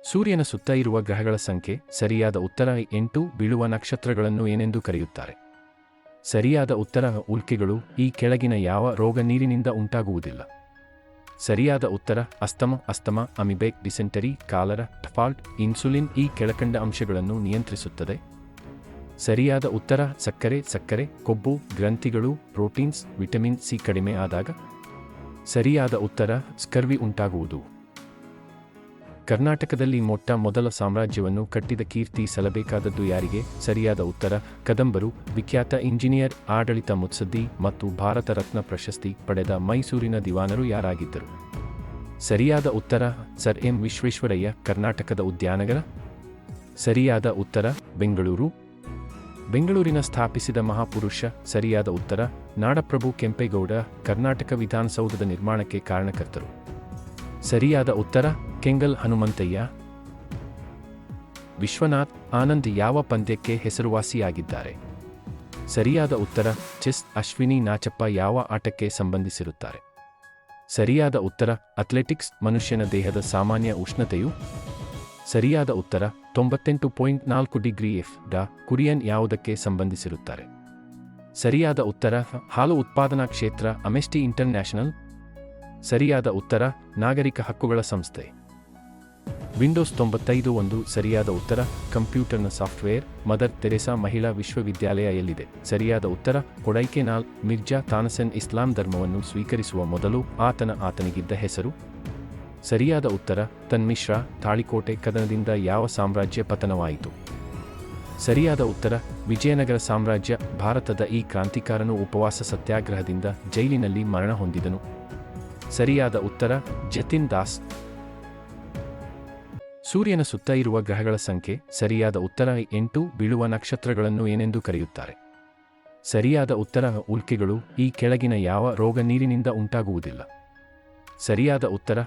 ಸೂರ್ಯನ ಸುತ್ತ ಇರುವ ಗ್ರಹಗಳ ಸಂಖ್ಯೆ. ಸರಿಯಾದ ಉತ್ತರ 8. ಬೀಳುವ ನಕ್ಷತ್ರಗಳನ್ನು ಏನೆಂದು ಕರೆಯುತ್ತಾರೆ? ಸರಿಯಾದ ಉತ್ತರ ಉಲ್ಕೆಗಳು. ಈ ಕೆಳಗಿನ ಯಾವ ರೋಗ ನೀರಿನಿಂದ ಉಂಟಾಗುವುದಿಲ್ಲ? ಸರಿಯಾದ ಉತ್ತರ ಅಸ್ತಮ, ಅಮಿಬೆಕ್, ಡಿಸೆಂಟರಿ, ಕಾಲರ, ಟಫಾಲ್ಟ್. ಇನ್ಸುಲಿನ್ ಈ ಕೆಳಕಂಡ ಅಂಶಗಳನ್ನು ನಿಯಂತ್ರಿಸುತ್ತದೆ. ಸರಿಯಾದ ಉತ್ತರ ಸಕ್ಕರೆ, ಕೊಬ್ಬು, ಗ್ರಂಥಿಗಳು, ಪ್ರೋಟೀನ್ಸ್, ವಿಟಮಿನ್ ಸಿ ಕಡಿಮೆ ಆದಾಗ. ಸರಿಯಾದ ಉತ್ತರ ಸ್ಕರ್ವಿ ಉಂಟಾಗುವುದು. ಕರ್ನಾಟಕದಲ್ಲಿ ಮೊದಲ ಸಾಮ್ರಾಜ್ಯವನ್ನು ಕಟ್ಟಿದ ಕೀರ್ತಿ ಸಲ್ಲಬೇಕಾದದ್ದು ಯಾರಿಗೆ? ಸರಿಯಾದ ಉತ್ತರ ಕದಂಬರು. ವಿಖ್ಯಾತ ಇಂಜಿನಿಯರ್, ಆಡಳಿತ ಮುತ್ಸದ್ದಿ ಮತ್ತು ಭಾರತ ರತ್ನ ಪ್ರಶಸ್ತಿ ಪಡೆದ ಮೈಸೂರಿನ ದಿವಾನರು ಯಾರಾಗಿದ್ದರು? ಸರಿಯಾದ ಉತ್ತರ ಸರ್ ಎಂ ವಿಶ್ವೇಶ್ವರಯ್ಯ. ಕರ್ನಾಟಕದ ಉದ್ಯಾನಗರ? ಸರಿಯಾದ ಉತ್ತರ ಬೆಂಗಳೂರು. ಬೆಂಗಳೂರಿನ ಸ್ಥಾಪಿಸಿದ ಮಹಾಪುರುಷ? ಸರಿಯಾದ ಉತ್ತರ ನಾಡಪ್ರಭು ಕೆಂಪೇಗೌಡ. ಕರ್ನಾಟಕ ವಿಧಾನಸೌಧದ ನಿರ್ಮಾಣಕ್ಕೆ ಕಾರಣಕರ್ತರು? ಸರಿಯಾದ ಉತ್ತರ ಕೆಂಗಲ್ ಹನುಮಂತಯ್ಯ. ವಿಶ್ವನಾಥ್ ಆನಂದ್ ಯಾವ ಪಂದ್ಯಕ್ಕೆ ಹೆಸರುವಾಸಿಯಾಗಿದ್ದಾರೆ? ಸರಿಯಾದ ಉತ್ತರ ಚೆಸ್. ಅಶ್ವಿನಿ ನಾಚಪ್ಪ ಯಾವ ಆಟಕ್ಕೆ ಸಂಬಂಧಿಸಿರುತ್ತಾರೆ? ಸರಿಯಾದ ಉತ್ತರ ಅಥ್ಲೆಟಿಕ್ಸ್. ಮನುಷ್ಯನ ದೇಹದ ಸಾಮಾನ್ಯ ಉಷ್ಣತೆಯು? ಸರಿಯಾದ ಉತ್ತರ 98.4 ಡಿಗ್ರಿ ಎಫ್. ಕುರಿಯನ್ ಯಾವುದಕ್ಕೆ ಸಂಬಂಧಿಸಿರುತ್ತಾರೆ? ಸರಿಯಾದ ಉತ್ತರ ಹಾಲು ಉತ್ಪಾದನಾ ಕ್ಷೇತ್ರ, ಅಮೆಸ್ಟಿ ಇಂಟರ್ನ್ಯಾಷನಲ್. ಸರಿಯಾದ ಉತ್ತರ ನಾಗರಿಕ ಹಕ್ಕುಗಳ ಸಂಸ್ಥೆ. ವಿಂಡೋಸ್ 95 ಒಂದು. ಸರಿಯಾದ ಉತ್ತರ ಕಂಪ್ಯೂಟರ್ನ ಸಾಫ್ಟ್ವೇರ್. ಮದರ್ ತೆರೇಸಾ ಮಹಿಳಾ ವಿಶ್ವವಿದ್ಯಾಲಯ ಎಲ್ಲಿದೆ? ಸರಿಯಾದ ಉತ್ತರ ಕೊಡೈಕೆನಾಲ್. ಮಿರ್ಜಾ ತಾನಸೆನ್ ಇಸ್ಲಾಂ ಧರ್ಮವನ್ನು ಸ್ವೀಕರಿಸುವ ಮೊದಲು ಆತನಿಗಿದ್ದ ಹೆಸರು? ಸರಿಯಾದ ಉತ್ತರ ತನ್ಮಿಶ್ರಾ. ತಾಳಿಕೋಟೆ ಕದನದಿಂದ ಯಾವ ಸಾಮ್ರಾಜ್ಯ ಪತನವಾಯಿತು? ಸರಿಯಾದ ಉತ್ತರ ವಿಜಯನಗರ ಸಾಮ್ರಾಜ್ಯ. ಭಾರತದ ಈ ಕ್ರಾಂತಿಕಾರನು ಉಪವಾಸ ಸತ್ಯಾಗ್ರಹದಿಂದ ಜೈಲಿನಲ್ಲಿ ಮರಣ ಹೊಂದಿದನು. ಸರಿಯಾದ ಉತ್ತರ ಜತಿನ್ ದಾಸ್. ಸೂರ್ಯನ ಸುತ್ತ ಇರುವ ಗ್ರಹಗಳ ಸಂಖ್ಯೆ. ಸರಿಯಾದ ಉತ್ತರ 8. ಬೀಳುವ ನಕ್ಷತ್ರಗಳನ್ನು ಏನೆಂದು ಕರೆಯುತ್ತಾರೆ? ಸರಿಯಾದ ಉತ್ತರ ಉಲ್ಕೆಗಳು. ಈ ಕೆಳಗಿನ ಯಾವ ರೋಗ ನೀರಿನಿಂದ ಉಂಟಾಗುವುದಿಲ್ಲ? ಸರಿಯಾದ ಉತ್ತರ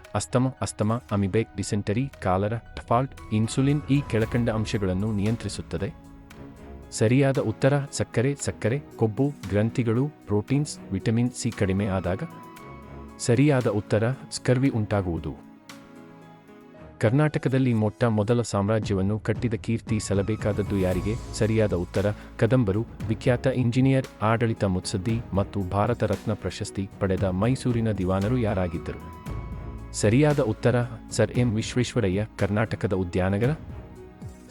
ಅಸ್ತಮ, ಅಮಿಬೆಕ್, ಡಿಸೆಂಟರಿ, ಕಾಲರ, ಟಫಾಲ್ಟ್. ಇನ್ಸುಲಿನ್ ಈ ಕೆಳಕಂಡ ಅಂಶಗಳನ್ನು ನಿಯಂತ್ರಿಸುತ್ತದೆ. ಸರಿಯಾದ ಉತ್ತರ ಸಕ್ಕರೆ, ಕೊಬ್ಬು, ಗ್ರಂಥಿಗಳು, ಪ್ರೋಟೀನ್ಸ್, ವಿಟಮಿನ್ ಸಿ ಕಡಿಮೆ ಆದಾಗ. ಸರಿಯಾದ ಉತ್ತರ ಸ್ಕರ್ವಿ ಉಂಟಾಗುವುದು. ಕರ್ನಾಟಕದಲ್ಲಿ ಮೊದಲ ಸಾಮ್ರಾಜ್ಯವನ್ನು ಕಟ್ಟಿದ ಕೀರ್ತಿ ಸಲ್ಲಬೇಕಾದದ್ದು ಯಾರಿಗೆ? ಸರಿಯಾದ ಉತ್ತರ ಕದಂಬರು. ವಿಖ್ಯಾತ ಇಂಜಿನಿಯರ್, ಆಡಳಿತ ಮುತ್ಸದ್ದಿ ಮತ್ತು ಭಾರತ ರತ್ನ ಪ್ರಶಸ್ತಿ ಪಡೆದ ಮೈಸೂರಿನ ದಿವಾನರು ಯಾರಾಗಿದ್ದರು? ಸರಿಯಾದ ಉತ್ತರ ಸರ್ ಎಂ ವಿಶ್ವೇಶ್ವರಯ್ಯ. ಕರ್ನಾಟಕದ ಉದ್ಯಾನಗರ?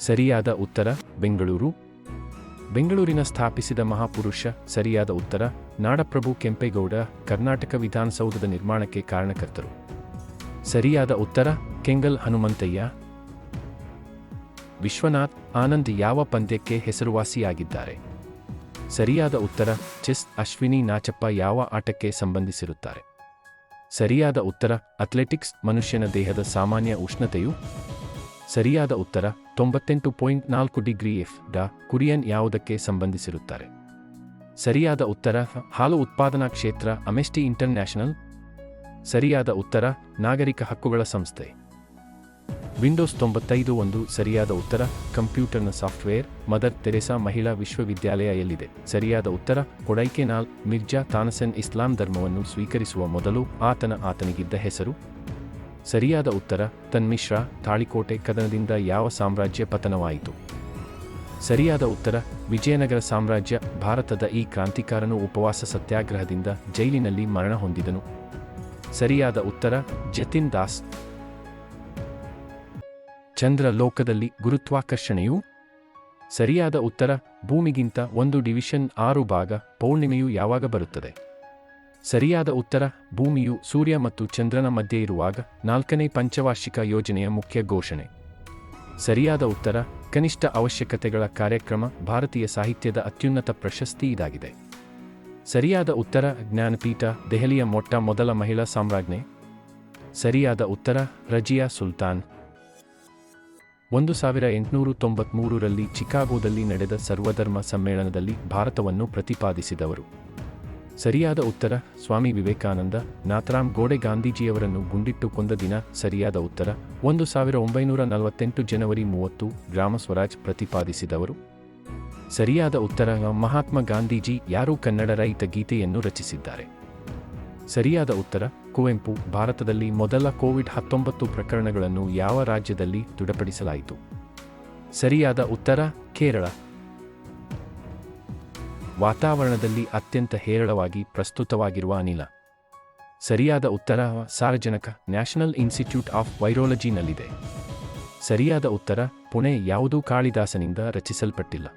ಸರಿಯಾದ ಉತ್ತರ ಬೆಂಗಳೂರು. ಬೆಂಗಳೂರಿನ ಸ್ಥಾಪಿಸಿದ ಮಹಾಪುರುಷ? ಸರಿಯಾದ ಉತ್ತರ ನಾಡಪ್ರಭು ಕೆಂಪೇಗೌಡ. ಕರ್ನಾಟಕ ವಿಧಾನಸೌಧದ ನಿರ್ಮಾಣಕ್ಕೆ ಕಾರಣಕರ್ತರು? ಸರಿಯಾದ ಉತ್ತರ ಕೆಂಗಲ್ ಹನುಮಂತಯ್ಯ. ವಿಶ್ವನಾಥ್ ಆನಂದ್ ಯಾವ ಪಂದ್ಯಕ್ಕೆ ಹೆಸರುವಾಸಿಯಾಗಿದ್ದಾರೆ? ಸರಿಯಾದ ಉತ್ತರ ಚೆಸ್. ಅಶ್ವಿನಿ ನಾಚಪ್ಪ ಯಾವ ಆಟಕ್ಕೆ ಸಂಬಂಧಿಸಿರುತ್ತಾರೆ? ಸರಿಯಾದ ಉತ್ತರ ಅಥ್ಲೆಟಿಕ್ಸ್. ಮನುಷ್ಯನ ದೇಹದ ಸಾಮಾನ್ಯ ಉಷ್ಣತೆಯು? ಸರಿಯಾದ ಉತ್ತರ 98.4 ಡಿಗ್ರಿ ಎಫ್. ಕುರಿಯನ್ ಯಾವುದಕ್ಕೆ ಸಂಬಂಧಿಸಿರುತ್ತಾರೆ? ಸರಿಯಾದ ಉತ್ತರ ಹಾಲು ಉತ್ಪಾದನಾ ಕ್ಷೇತ್ರ, ಅಮೆಸ್ಟಿ ಇಂಟರ್ನ್ಯಾಷನಲ್. ಸರಿಯಾದ ಉತ್ತರ ನಾಗರಿಕ ಹಕ್ಕುಗಳ ಸಂಸ್ಥೆ. ವಿಂಡೋಸ್ 95 ಒಂದು. ಸರಿಯಾದ ಉತ್ತರ ಕಂಪ್ಯೂಟರ್ನ ಸಾಫ್ಟ್ವೇರ್. ಮದರ್ ತೆರೇಸಾ ಮಹಿಳಾ ವಿಶ್ವವಿದ್ಯಾಲಯ ಎಲ್ಲಿದೆ? ಸರಿಯಾದ ಉತ್ತರ ಕೊಡೈಕೆನಾಲ್. ಮಿರ್ಜಾ ತಾನಸೆನ್ ಇಸ್ಲಾಂ ಧರ್ಮವನ್ನು ಸ್ವೀಕರಿಸುವ ಮೊದಲು ಆತನಿಗಿದ್ದ ಹೆಸರು? ಸರಿಯಾದ ಉತ್ತರ ತನ್ಮಿಶ್ರಾ. ತಾಳಿಕೋಟೆ ಕದನದಿಂದ ಯಾವ ಸಾಮ್ರಾಜ್ಯ ಪತನವಾಯಿತು? ಸರಿಯಾದ ಉತ್ತರ ವಿಜಯನಗರ ಸಾಮ್ರಾಜ್ಯ. ಭಾರತದ ಈ ಕ್ರಾಂತಿಕಾರನು ಉಪವಾಸ ಸತ್ಯಾಗ್ರಹದಿಂದ ಜೈಲಿನಲ್ಲಿ ಮರಣ ಹೊಂದಿದನು. ಸರಿಯಾದ ಉತ್ತರ ಜತಿನ್ ದಾಸ್. ಚಂದ್ರ ಲೋಕದಲ್ಲಿ ಗುರುತ್ವಾಕರ್ಷಣೆಯು? ಸರಿಯಾದ ಉತ್ತರ ಭೂಮಿಗಿಂತ 1/6 ಭಾಗ. ಪೌರ್ಣಿಮೆಯು ಯಾವಾಗ ಬರುತ್ತದೆ? ಸರಿಯಾದ ಉತ್ತರ ಭೂಮಿಯು ಸೂರ್ಯ ಮತ್ತು ಚಂದ್ರನ ಮಧ್ಯೆ ಇರುವಾಗ. 4ನೇ ಪಂಚವಾರ್ಷಿಕ ಯೋಜನೆಯ ಮುಖ್ಯ ಘೋಷಣೆ. ಸರಿಯಾದ ಉತ್ತರ ಕನಿಷ್ಠ ಅವಶ್ಯಕತೆಗಳ ಕಾರ್ಯಕ್ರಮ. ಭಾರತೀಯ ಸಾಹಿತ್ಯದ ಅತ್ಯುನ್ನತ ಪ್ರಶಸ್ತಿ ಇದಾಗಿದೆ. ಸರಿಯಾದ ಉತ್ತರ ಜ್ಞಾನಪೀಠ. ದೆಹಲಿಯ ಮೊದಲ ಮಹಿಳಾ ಸಾಮ್ರಾಜ್ಞೆ? ಸರಿಯಾದ ಉತ್ತರ ರಜಿಯಾ ಸುಲ್ತಾನ್. 1893ರಲ್ಲಿ ಚಿಕಾಗೋದಲ್ಲಿ ನಡೆದ ಸರ್ವಧರ್ಮ ಸಮ್ಮೇಳನದಲ್ಲಿ ಭಾರತವನ್ನು ಪ್ರತಿಪಾದಿಸಿದವರು? ಸರಿಯಾದ ಉತ್ತರ ಸ್ವಾಮಿ ವಿವೇಕಾನಂದ. ನಾಥರಾಮ್ ಗೋಡೆ ಗಾಂಧೀಜಿಯವರನ್ನು ಗುಂಡಿಟ್ಟು ಕೊಂದ ದಿನ? ಸರಿಯಾದ ಉತ್ತರ 1948 ಜನವರಿ 30. ಗ್ರಾಮ ಸ್ವರಾಜ್ ಪ್ರತಿಪಾದಿಸಿದವರು? ಸರಿಯಾದ ಉತ್ತರ ಮಹಾತ್ಮ ಗಾಂಧೀಜಿ. ಯಾರು ಕನ್ನಡ ರೈತ ಗೀತೆಯನ್ನು ರಚಿಸಿದ್ದಾರೆ? ಸರಿಯಾದ ಉತ್ತರ ಕುವೆಂಪು, ಭಾರತದಲ್ಲಿ ಮೊದಲ ಕೋವಿಡ್-19 ಪ್ರಕರಣಗಳನ್ನು ಯಾವ ರಾಜ್ಯದಲ್ಲಿ ದೃಢಪಡಿಸಲಾಯಿತು? ಸರಿಯಾದ ಉತ್ತರ ಕೇರಳ. ವಾತಾವರಣದಲ್ಲಿ ಅತ್ಯಂತ ಹೇರಳವಾಗಿ ಪ್ರಸ್ತುತವಾಗಿರುವ ಅನಿಲ. ಸರಿಯಾದ ಉತ್ತರ ಸಾರಜನಕ. ನ್ಯಾಷನಲ್ ಇನ್ಸ್ಟಿಟ್ಯೂಟ್ ಆಫ್ ವೈರಾಲಜಿನಲ್ಲಿದೆ. ಸರಿಯಾದ ಉತ್ತರ ಪುಣೆ. ಯಾವುದೂ ಕಾಳಿದಾಸನಿಂದ ರಚಿಸಲ್ಪಟ್ಟಿಲ್ಲ.